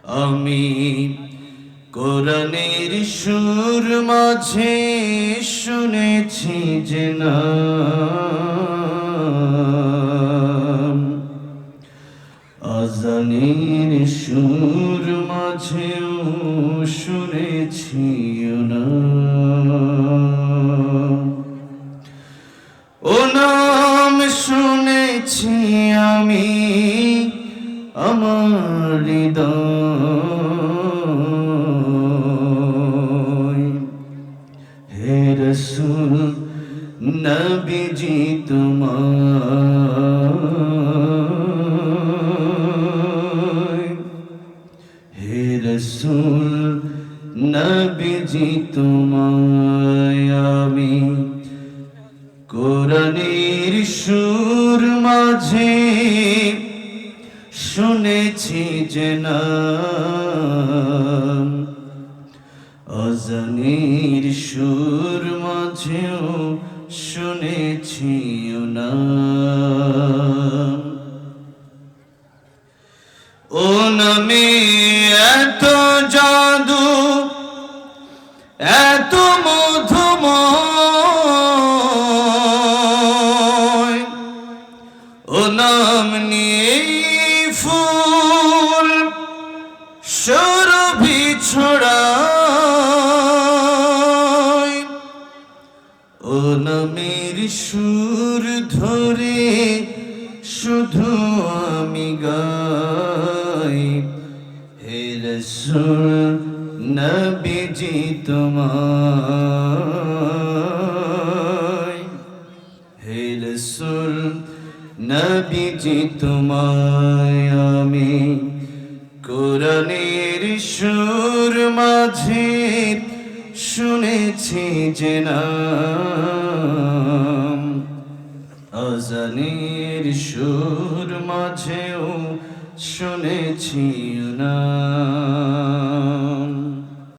আমি কোরআনের সুর মাঝে শুনেছি যে নাম, আজানের সুর মাঝেও শুনেছি নাম। ও নাম শুনেছি আমি আমার হৃদয়। হে রাসূল নবীজি তোমায়, হে রাসূল নবীজি তোমায় আমি কোরআনের সুর মাঝে শুনেছি যে নাম, আজানের সুর মাঝেও শুনেছি নাম। ও নামে এত জাদু, এত মধুময়, ও নাম নিয়ে ফুল সুরভি ছড়ায়। ও নামের সুর ধরে শুধু আমি গাই, হে রাসূল নবীজি তোমায়, হে রাসূল নবীজি তোমায় আমি কোরআনের সুর মাঝে শুনেছি যে নাম, আজানের সুর মাঝেও শুনেছি নাম।